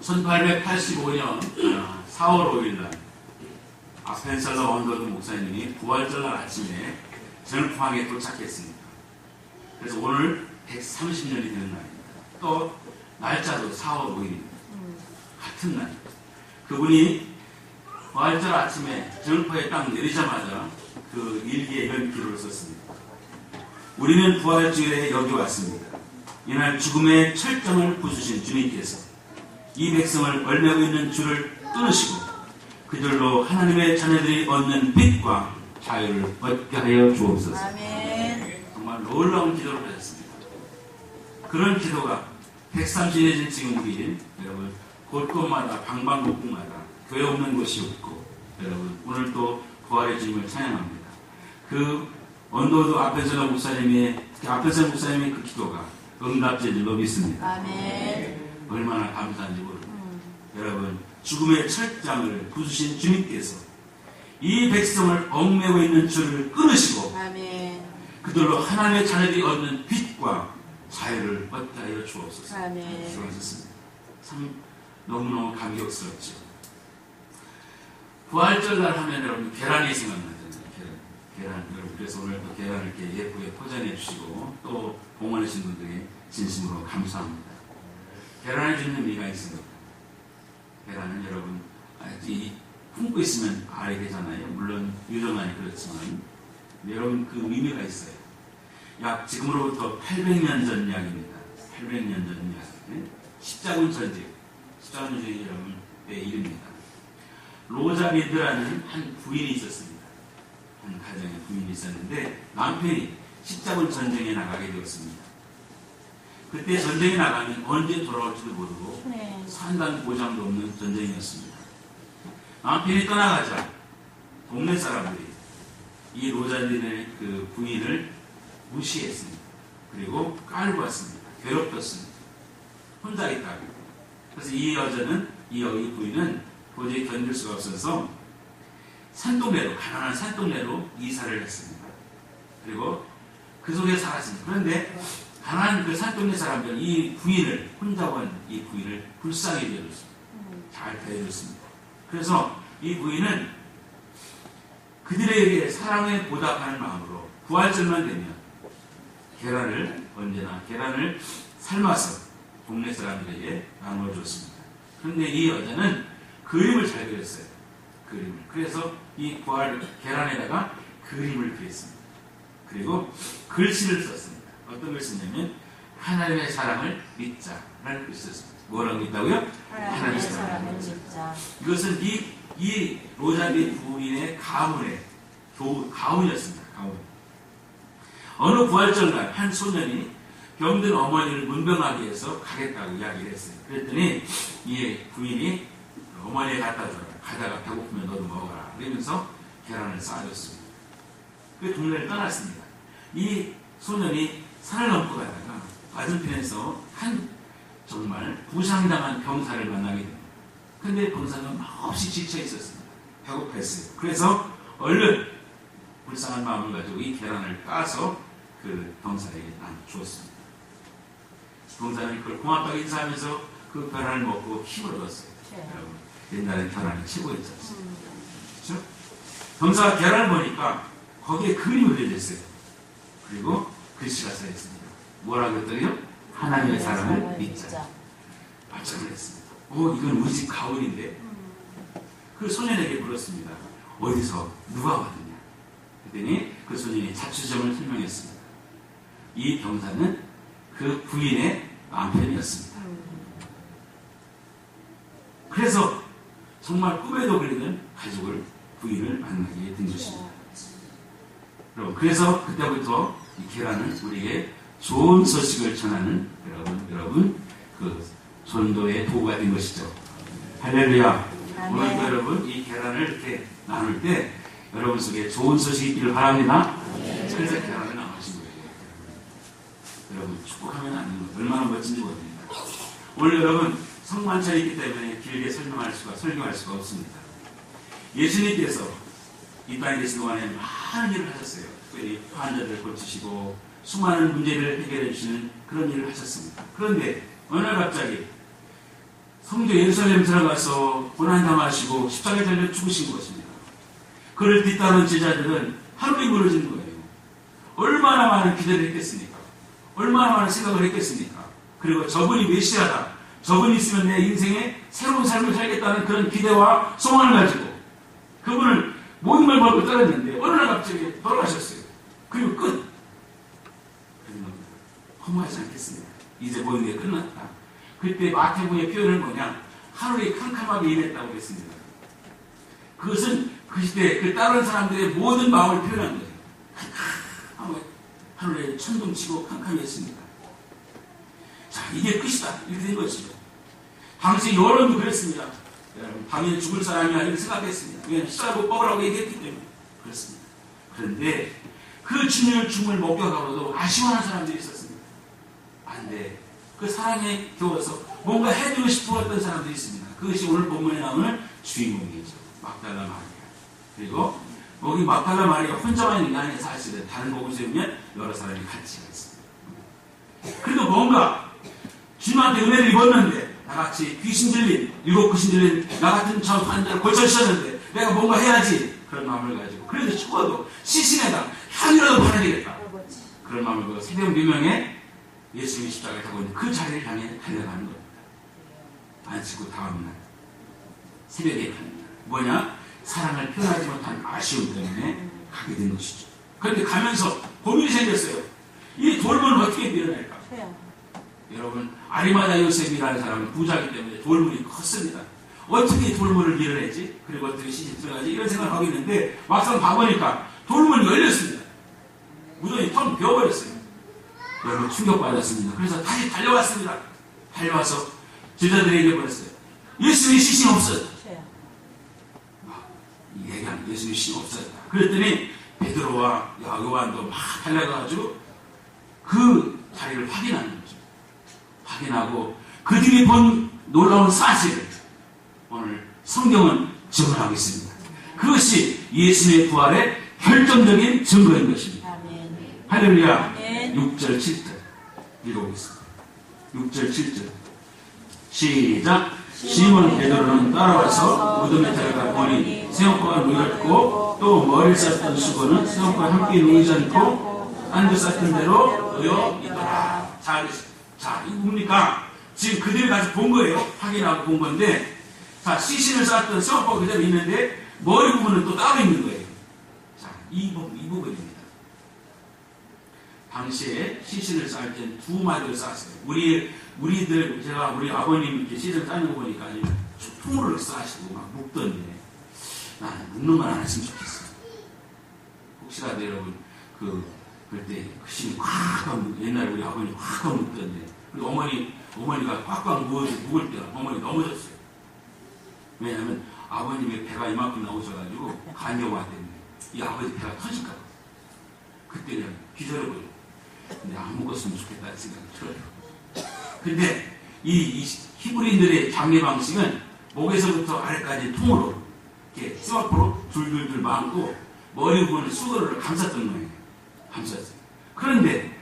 1885년 4월 5일날 아펜셀러 원더드 목사님이 부활절날 아침에 전포항에 도착했습니다. 그래서 오늘 130년이 되는 날입니다. 또 날짜도 4월 5일입니다. 같은 날. 그분이 부활절 아침에 전포에 딱 내리자마자 그 일기에 이런 기록을 썼습니다. 우리는 부활주일에 여기 왔습니다. 이날 죽음의 철정을 부수신 주님께서 이 백성을 얼매고 있는 줄을 끊으시고 그들로 하나님의 자녀들이 얻는 빛과 자유를 얻게 하여 주옵소서. 아멘. 정말 놀라운 기도를 하셨습니다. 그런 기도가 130년이 된 지금 우리 여러분 곳곳마다 방방곡곡마다 교회 없는 곳이 없고 여러분 오늘 또 부활의 주님을 찬양합니다. 그 언더우드 아펜셀러 목사님의 그 기도가 응답된 줄로 믿습니다. 아멘. 얼마나 감사한지 모릅니다. 여러분 죽음의 철장을 부수신 주님께서 이 백성을 얽매고 있는 줄을 끊으시고 아멘. 그들로 하나님의 자녀들이 얻는 빛과 자유를 얻게 하여 주옵소서. 아멘. 수고하셨습니다. 참 너무너무 감격스럽죠. 부활절날 하면 여러분 계란이 생각나잖아요. 계란. 여러분 그래서 오늘 또 계란을 이렇게 예쁘게 포장해 주시고 또 봉헌하신 분들에게 진심으로 감사합니다. 계란을 주는 의미가 있습니다. 계란은 여러분 품고 있으면 알게 되잖아요. 물론 유전만이 그렇지만 여러분 그 의미가 있어요. 약 지금으로부터 800년 전 이야기입니다. 800년 전 이야기. 십자군 전쟁이 여러분 때 일입니다. 로자비드라는 한 부인이 있었습니다. 한 가정에 부인이 있었는데 남편이 십자군 전쟁에 나가게 되었습니다. 그때 전쟁에 나가면 언제 돌아올지도 모르고 산단 보장도 없는 전쟁이었습니다. 남편이 떠나가자 동네 사람들이 이 로자린의 그 부인을 무시했습니다. 그리고 깔고 왔습니다. 괴롭혔습니다. 혼자 있다고. 그래서 이 부인은 도저히 견딜 수가 없어서 가난한 산동네로 이사를 했습니다. 그리고 그 속에 살았습니다. 그런데 가난한 그 산동네 사람들은 혼자 온 이 부인을 불쌍히 여겨줬습니다. 잘 대해줬습니다. 그래서 이 부인은 그들에게 사랑에 보답하는 마음으로 부활절만 되면 계란을 삶아서 동네 사람들에게 나눠줬습니다. 그런데 이 여자는 그림을 잘 그렸어요. 그래서 이 계란에다가 그림을 그렸습니다. 그리고 글씨를 썼습니다. 어떤 걸 썼냐면 하나님의 사랑을 믿자라는 글을 썼습니다. 뭐라고 믿다고요? 하나님의 사랑을 믿자. 이것은 이 로자비 부인의 가문이었습니다. 가문. 어느 부활절날 한 소년이 병든 어머니를 문병하기 위해서 가겠다고 이야기를 했어요. 그랬더니 이 부인이 어머니에 갖다 줘라. 가다가 배고프면 너도 먹어라. 그러면서 계란을 쌓아줬습니다. 그 동네를 떠났습니다. 이 소년이 산을 넘고 가다가 맞은편에서 정말 부상당한 병사를 만나게 됩니다. 근데 병사는 몹시 지쳐 있었습니다. 배고팠어요. 그래서 얼른 불쌍한 마음을 가지고 이 계란을 까서 그 병사에게 주었습니다. 병사는 그걸 고맙다고 인사하면서 그 계란을 먹고 힘을 얻었어요. 여러분, 옛날에 계란이 최고였지 않습니까? 그렇죠? 병사가 계란을 보니까 거기에 그림이 그려져 있어요. 그리고 글씨가 써 있습니다. 뭐라고 했더니요? 하나님의 사랑을 믿자. 깜짝 놀랐습니다. 이건 우리 집 가훈인데. 그 소년에게 물었습니다. 어디서 누가 왔느냐? 그랬더니 그 소년이 자취점을 설명했습니다. 이 병사는 그 부인의 남편이었습니다. 그래서 정말 꿈에도 그리는 부인을 만나게 된 것입니다. 여러분, 그래서 그때부터 이 계란은 우리에게 좋은 소식을 전하는 여러분 그 전도의 도구가 된 것이죠. 할렐루야. 오늘도 여러분 이 계란을 이렇게 나눌 때 여러분 속에 좋은 소식이 있기를 바랍니다. 그래서 계란을 나누신 거예요. 여러분 축복하면 안 되는 거 얼마나 멋진지 모릅니다. 오늘 여러분 성만찬이 있기 때문에 길게 설명할 수가 없습니다. 예수님께서 이 땅에 계신 동안에 많은 일을 하셨어요. 특별히 환자들을 고치시고 수많은 문제를 해결해 주시는 그런 일을 하셨습니다. 그런데 어느 날 갑자기 성도 예루살렘 들어가서 고난당하시고 십자가에 달려 죽으신 것입니다. 그를 뒤따르는 제자들은 하늘이 무너지는 거예요. 얼마나 많은 기대를 했겠습니까? 얼마나 많은 생각을 했겠습니까? 그리고 저분이 메시아다. 저분이 있으면 내 인생에 새로운 삶을 살겠다는 그런 기대와 소망을 가지고 그분을 모든 걸 걸고 따랐는데 어느 날 갑자기 돌아가셨어요. 그리고 끝. 허무하지 않겠습니까? 이제 모든 게 끝났다. 그때 마태복음의 표현은 뭐냐? 하늘이 캄캄하게 임했다고 했습니다. 그것은 그 시대 그 다른 사람들의 모든 마음을 표현한 거예요. 하늘에 천둥치고 캄캄했습니다. 자, 이게 끝이다. 이렇게 된 것이죠. 당시 여론도 그랬습니다. 여러분, 당연히 죽을 사람이야 이렇게 생각했습니다. 왜냐하면 십자가 못 먹으라고 얘기했기 때문에 그렇습니다. 그런데 그 주님의 죽음을 목격하고도 아쉬워하는 사람들이 있었습니다. 안 돼. 그 사랑에 겨워서 뭔가 해주고 싶었던 사람들이 있습니다. 그것이 오늘 본문에 나오는 주인공이죠. 막달라 마리아. 그리고 거기 막달라 마리아 혼자만 있는 게 아니라 사실은 다른 복음서에 보면 여러 사람이 같이 있습니다. 그래도 뭔가 주님한테 은혜를 입었는데 나같이 귀신 들린, 일곱 귀신 들린 나 같은 저 환자를 고쳐주셨는데 내가 뭔가 해야지 그런 마음을 가지고 그래도 죽어도 시신에다 향이라도 받아야 되겠다. 그런 마음을 가지고 새벽 미명에 예수님이 십자가에 타고 있는 그 자리를 향해 달려가는 겁니다. 안식구 다음날 새벽에 갑니다. 뭐냐? 사랑을 표현하지 못한 아쉬움 때문에 가게 된 것이죠. 그런데 가면서 고민이 생겼어요. 이 돌문을 어떻게 밀어낼까? 여러분, 아리마다 요셉이라는 사람은 부자이기 때문에 돌문이 컸습니다. 어떻게 이 돌문을 밀어내지? 그리고 어떻게 시집 들어가지? 이런 생각을 하고 있는데 막상 봐보니까 돌문이 열렸습니다. 무덤이 텅 비어버렸어요. 여러분 충격받았습니다. 그래서 다시 달려왔습니다. 달려와서 제자들에게 보냈어요. 예수님의 시신이 없어요. 얘기하는 예수님의 시신이 없어졌다. 그랬더니 베드로와 요한도 막 달려가가지고 그 자리를 확인하는 거죠. 확인하고 그들이 본 놀라운 사실을 오늘 성경은 증언하고 있습니다. 그것이 예수님의 부활의 결정적인 증거인 것입니다. 아멘. 할렐루야. 아멘. 6절 7절 읽어보겠습니다. 6절 7절 시작. 시몬 베드로는 따라와서 무덤에 들어가 보니 세움포가 누였고 또 머리를 쌌던 수건은 세움포와 함께 누이지 않고 안주 쌌던 대로 놓여 있더라. 자, 이거 뭡니까? 지금 그들이 가서 본 거예요. 확인하고 본 건데, 자, 시신을 쌌던 세움포가 그대로 있는데 머리 부분은 또 따로 있는 거예요. 자, 이 부분입니다. 당시에 시신을 쌀 땐 두 마디를 쌌어요. 우리들, 제가 우리 아버님 이렇게 시신을 싸는 거 보니까 통으로 싸시고 막 묶던데, 나는 묶는 건 안 했으면 좋겠어요. 혹시라도 여러분, 그때 그 신이 꽉꽉 옛날에 우리 아버님 꽉꽉 묶던데, 그리고 어머니가 꽉꽉 묶을 때 어머니 넘어졌어요. 왜냐하면 아버님의 배가 이만큼 나오셔가지고 간여와 때문에 이 아버지 배가 터질까봐. 그때 그냥 기절해버려요. 근데 안 묶었으면 좋겠다는 생각이 들어요. 근데 이 히브리인들의 장례 방식은 목에서부터 아래까지 통으로 이렇게 쇠와포로 둘둘둘 막고 머리 부분을 수건으로 감쌌던 거예요. 감쌌어요. 그런데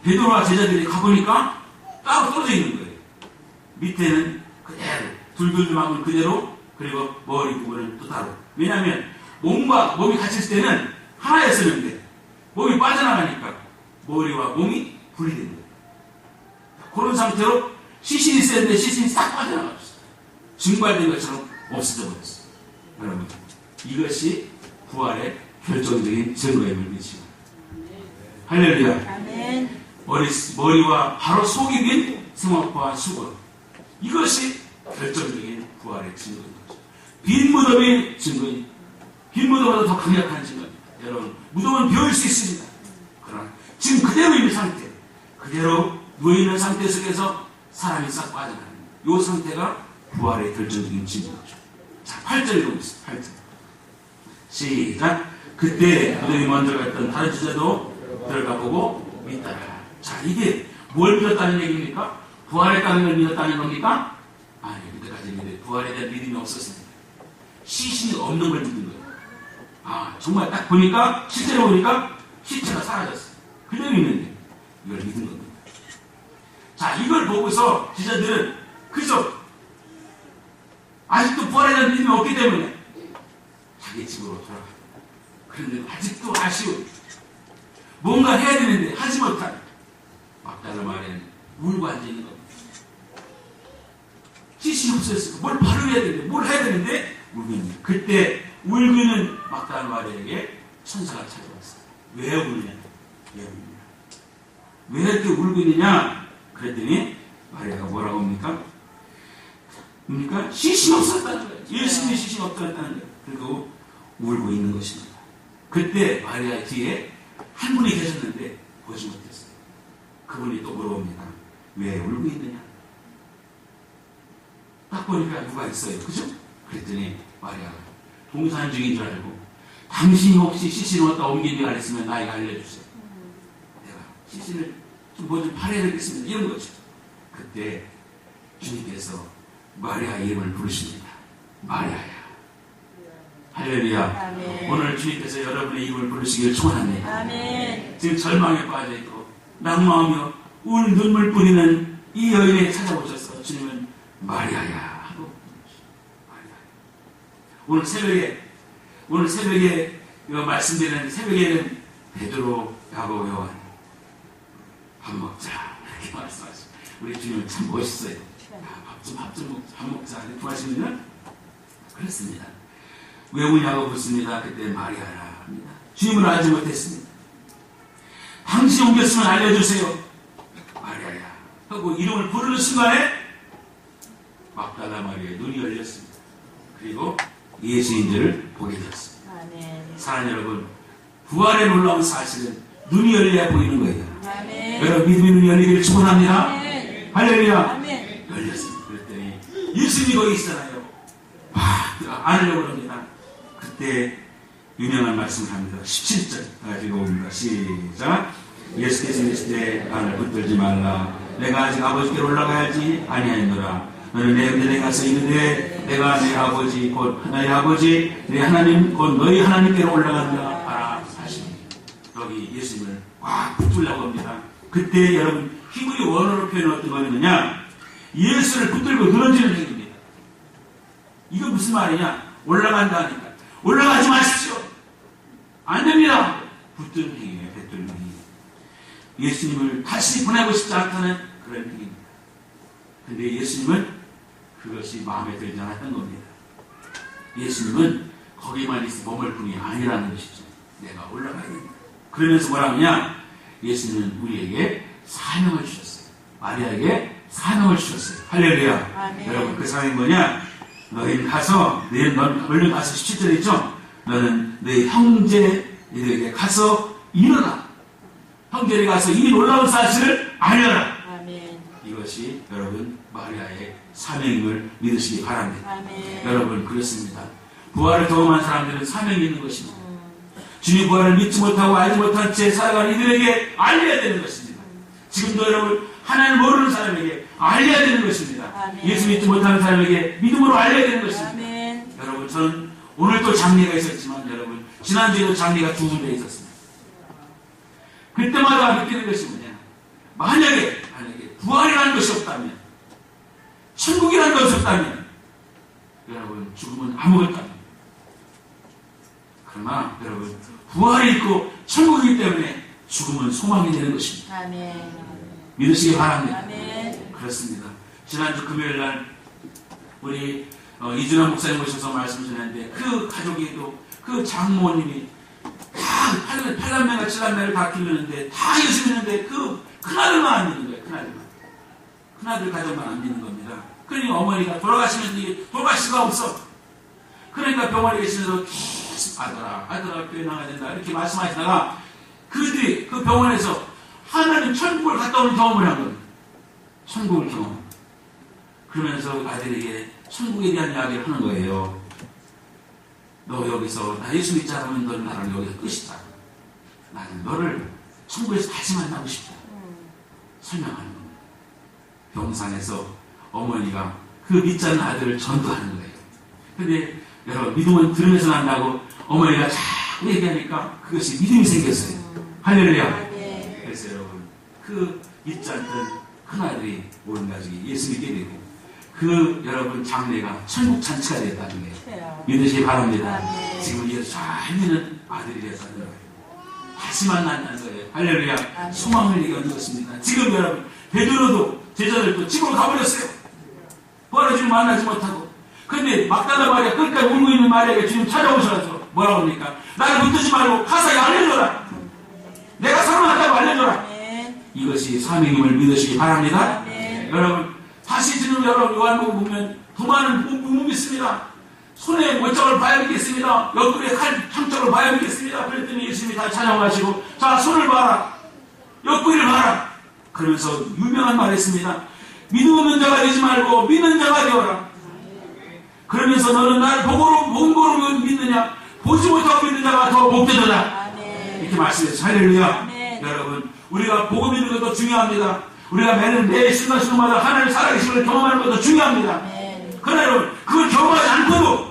베드로와 제자들이 가보니까 따로 떨어져 있는 거예요. 밑에는 그대로 둘둘둘 막은 그대로, 그리고 머리 부분은 또 따로. 왜냐하면 몸이 갇혔을 때는 하나였었는데 몸이 빠져나가니까 머리와 몸이 분리된 거예요. 그런 상태로 시신이 있었는데 시신이 싹 빠져나갔어요. 증발된 것처럼 없어져 버렸어요. 여러분, 이것이 부활의 결정적인 증거임을 믿으시고, 할렐루야. 아멘. 머리와 바로 속이 빈 세마포와 수건, 이것이 결정적인 부활의 증거인 거죠. 빈 무덤의 증거인, 빈 무덤보다 더 강력한 증거입니다. 여러분, 무덤은 비어올 수 있습니다. 그러나 지금 그대로 있는 상태, 그대로 누워있는 상태 속에서 사람이 싹 빠져나가는 이 상태가 부활의 결정적인 증거죠. 자, 8절 읽어보겠습니다. 8절 시작. 그때 무덤이 먼저 갔던 다른 제자도 들어가 보고 믿더라. 자, 이게 뭘 믿었다는 얘기입니까? 부활했다는 걸 믿었다는 겁니까? 아니, 그때까지 부활에 대한 믿음이 없었습니다. 시신이 없는 걸 믿는 거예요. 아, 정말 딱 보니까, 실제로 보니까 시체가 사라졌어요. 그대로 있는데 이걸 믿은 겁니다. 자, 이걸 보고서 제자들은 그저 아직도 부활에 대한 믿음이 없기 때문에 자기 집으로 돌아가. 그런데 아직도 아쉬운, 뭔가 해야 되는데 하지 못한 막달라 마리아는 울고 앉아있는 겁니다. 지식이 없었으니까 뭘 바로 해야 되는데, 뭘 해야 되는데 울고 있는 거예요. 그때 울고 있는 막달라 마리아에게 천사가 찾아왔어요. 왜 울냐? 왜 울냐? 왜 이렇게 울고 있느냐? 그랬더니 마리아가 뭐라고 합니까? 그러니까 시신이 없었다는 거예요. 예수님의 시신이 없다는 거예요. 그리고 울고 있는 것입니다. 그때 마리아 뒤에 한 분이 계셨는데 보지 못했어요. 그분이 또 물어봅니다. 왜 울고 있느냐? 딱 보니까 누가 있어요. 그죠? 그랬더니 마리아가 동산 중인 줄 알고, 당신이 혹시 시신을 어디다 옮긴 줄 알았으면 나에게 알려주세요. 내가 시신을 좀 뭐 좀 팔아야 되겠습니다. 이런 거죠. 그때 주님께서 마리아 이름을 부르십니다. 마리아야. 할렐루야. 아멘. 오늘 주님께서 여러분의 이름을 부르시기를 축원합니다. 아멘. 지금 절망에 빠져있고 낙망하며 울 눈물 뿌리는 이 여인에 찾아오셔서 주님은 마리아야 하고, 마리아. 오늘 새벽에 이거 말씀드리는 새벽에는 베드로, 야고보, 요한 밥 먹자 이렇게 말씀하시죠. 우리 주님은 참 멋있어요. 밥 먹자 이렇게 하시면 그렇습니다. 왜 우냐고 묻습니다. 그때 마리아라 합니다. 주님을 알지 못했습니다. 당신이 옮겼으면 알려주세요. 마리아야 하고 이름을 부르는 순간에 막달라 마리아의 눈이 열렸습니다. 그리고 예수인 줄을 보게 되었습니다. 아멘. 사랑하는 여러분, 부활에 놀라운 사실은 눈이 열려야 보이는 거예요. 아멘. 여러분 믿음의 눈이 열리기를 축원합니다. 아멘. 할렐루야. 아멘. 열렸습니다. 그랬더니 예수님이 거기 있잖아요. 안으려고 합니다. 그때 유명한 말씀을 합니다. 17절 가지고 옵니다. 시작. 예수께서 이르시되 나를 붙들지 말라. 내가 아직 아버지께로 올라가야지 아니하노라. 너는 내 은혜에 가서 이르되 내가 내 아버지 곧 하나의 아버지 내 하나님 곧 너희 하나님께로 올라간다 하라 하시니, 여기 예수님을 꽉 붙들려고 합니다. 그때 여러분 히브리 원어로 표현은 어떤 거냐면 예수를 붙들고 늘어지는 행위입니다. 이거 무슨 말이냐? 올라간다 하니까 올라가지 마십시오. 안 됩니다. 붙드는 행위예요. 붙드는 행위. 예수님을 다시 보내고 싶지 않다는 그런 행위입니다. 근데 예수님은 그것이 마음에 들지 않았던 겁니다. 예수님은 거기만 있어 머물 뿐이 아니라는 것이죠. 내가 올라가야 된다. 그러면서 뭐라 하냐? 예수님은 우리에게 사명을 주셨어요. 마리아에게 사명을 주셨어요. 할렐루야. 아멘. 여러분 그 사명이 뭐냐? 너희는 가서, 넌 얼른 가서 17절에 있죠? 너는 내 형제들에게 가서 일어나. 형제들에게 가서 이 놀라운 사실을 알려라. 아멘. 이것이 여러분 마리아의 사명임을 믿으시기 바랍니다. 아멘. 여러분 그렇습니다. 부활을 경험한 사람들은 사명이 있는 것입니다. 주님 부활을 믿지 못하고 알지 못한 채 살아가는 이들에게 알려야 되는 것입니다. 지금도 여러분 하나님을 모르는 사람에게 알려야 되는 것입니다. 아멘. 예수 믿지 못하는 사람에게 믿음으로 알려야 되는 것입니다. 아멘. 여러분 저는 오늘 또 장례가 있었지만 여러분 지난주에도 장례가 두 군데 있었습니다. 그때마다 느끼는 것이 뭐냐? 만약에 부활이라는 것이 없다면, 천국이라는 것이 없다면 여러분 죽음은 아무것도 아닙니다. 그러나 여러분 부활이 있고 천국이기 때문에 죽음은 소망이 되는 것입니다. 아멘. 믿으시기 바랍니다. 아멘. 그렇습니다. 지난주 금요일날 우리 이준환 목사님 오셔서 말씀 주셨는데 그 가족이 또 그 장모님이 다 8남매가 7남매를 다 키우는데 다 예수 믿는데 그 큰아들만 안 믿는 거예요. 큰아들 가족만 안 믿는 겁니다. 그러니 어머니가 돌아가시면 돌아갈 수가 없어. 그러니까 병원에 계시면서 계속 아들아 교회 나가야 된다 이렇게 말씀하시다가 그들이 그 병원에서 하나님 천국을 갔다 오는 경험을 한 거예요. 천국을 경험. 그러면서 아들에게 천국에 대한 이야기를 하는 거예요. 너 여기서 나 예수 믿지 않으면 너는 나랑 여기서 끝이다. 나는 너를 천국에서 다시 만나고 싶다. 설명하는 겁니다. 병상에서 어머니가 그 믿지 않는 아들을 전도하는 거예요. 근데 여러분 믿음은 들으면서 난다고 어머니가 자꾸 얘기하니까 그것이 믿음이 생겼어요. 할렐루야. 그래서 여러분 그 믿지 않던 큰아들이 온 가족이 예수 믿게 되고 그 여러분 장래가 천국 잔치가 됐다는 게 그래요. 믿으시기 바랍니다. 아멘. 지금 이게 잘 믿는 아들이 되었다는 거예요. 다시 만난다는 거예요. 할렐루야. 아멘. 소망을 얘기하는 것입니다. 지금 여러분 베드로도 제자들도 집으로 가버렸어요. 부활의 주님 만나지 못하고. 그런데 막다나 마리아 끝까지 울고 있는 마리아가 주님 찾아오셔서 뭐라고 합니까? 나를 붙들지 말고 가서 알려줘라. 내가 사랑한다고 알려줘라. 아멘. 이것이 사명임을 믿으시기 바랍니다. 아멘. 여러분 다시 지금 여러분 요한복음 보면 더 많은 부분이 있습니다. 손에 못장을 봐야 되겠습니다. 옆구리에 칼 상처를 봐야 되겠습니다. 그랬더니 예수님이 다 찬양하시고 자 손을 봐라. 옆구리를 봐라. 그러면서 유명한 말을 했습니다. 믿음 없는 자가 되지 말고 믿는 자가 되어라. 그러면서 너는 날 본 거로 믿느냐? 보지 못하고 믿는 자가 더 복되더라. 아멘. 이렇게 말씀해서 할렐루야. 아멘. 여러분 우리가 보고 믿는 것도 중요합니다. 우리가 매 순간순간마다 하나님 살아계심을 경험하는 것도 중요합니다. 아멘. 그러나 여러분 그걸 경험하지 않고도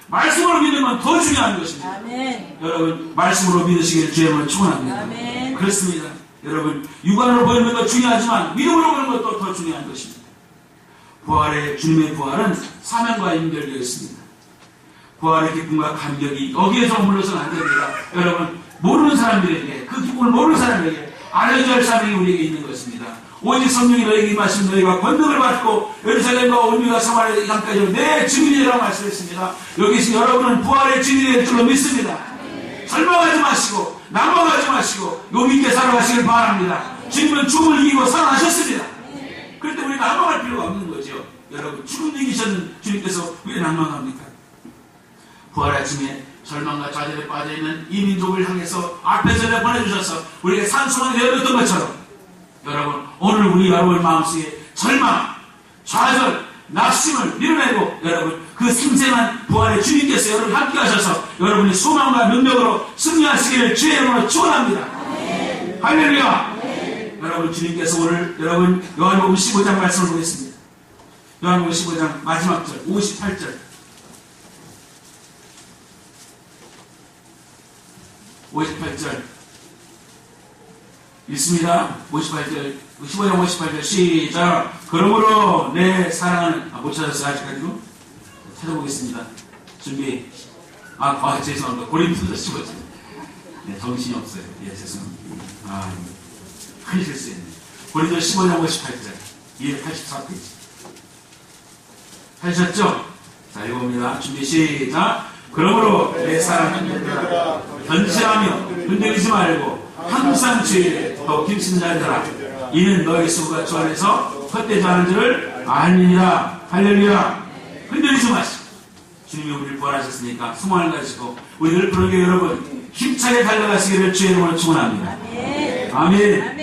말씀으로 믿는 건 더 중요한 것입니다. 아멘. 여러분 말씀으로 믿으시기를 주의 이름으로 축원합니다. 아멘. 그렇습니다. 여러분 육안으로 보이는 것도 중요하지만 믿음으로 보는 것도 더 중요한 것입니다. 주님의 부활은 사명과 연결되어 있습니다. 부활의 기쁨과 감격이 여기에서 머물러서는 안 됩니다. 여러분 모르는 사람들에게 그 기쁨을 모르는 사람에게 알려줘야 할 사명이 우리에게 있는 것입니다. 오직 성령이 너에게 임하시면 너희가 권능을 받고 예루살렘과 온유와 사마리아 땅까지 내 증인이라고 말씀했습니다. 여기서 여러분은 부활의 증인이 될 줄로 믿습니다. 절망하지 마시고 낙망하지 마시고 용기 있게 살아가시길 바랍니다. 주님은 죽음을 이기고 살아나셨습니다. 그런데 우리 낙망할 필요가 없는 거죠. 여러분 죽음을 이기셨는 주님께서 왜 낙망합니까? 부활 아침에 절망과 좌절에 빠져있는 이 민족을 향해서 앞에서 내보내주셔서 우리에게 산소망이 되어졌던 것처럼 여러분 오늘 우리 여러분 마음속에 절망, 좌절, 낙심을 밀어내고 여러분 그 생생한 부활의 주님께서 여러분 함께 하셔서 여러분이 소망과 능력으로 승리하시기를 주의 이름으로 축원합니다. 할렐루야. 여러분 주님께서 오늘 여러분 요한복음 15장 말씀을 보겠습니다. 요한복음 15장 마지막 절 58절 58절 읽습니다. 58절 15장 58절 시작. 그러므로 내 사랑하는 못 찾았어요 아직까지도? 찾아보겠습니다. 준비. 죄송합니다. 고린도서 15장. 네, 정신이 없어요. 예, 죄송합니다. 큰 실수했네. 고린도 15장 58절 284페이지 하셨죠? 자, 읽어봅니다. 준비 시작. 그러므로 내 사랑하는 자들아 견지하며 흔들리지 말고 항상 주의에 더 힘쓰는 자들아 이는 너희 수고가 주 안에서 헛되지 않은 줄을 알미니라. 할렐루야. 흔들리지 마시고 주님이 우리를 부활하셨으니까 소망을 가지고 우리를 부르게 여러분 힘차게 달려가시기를 주의 이름으로 축원합니다. 아멘.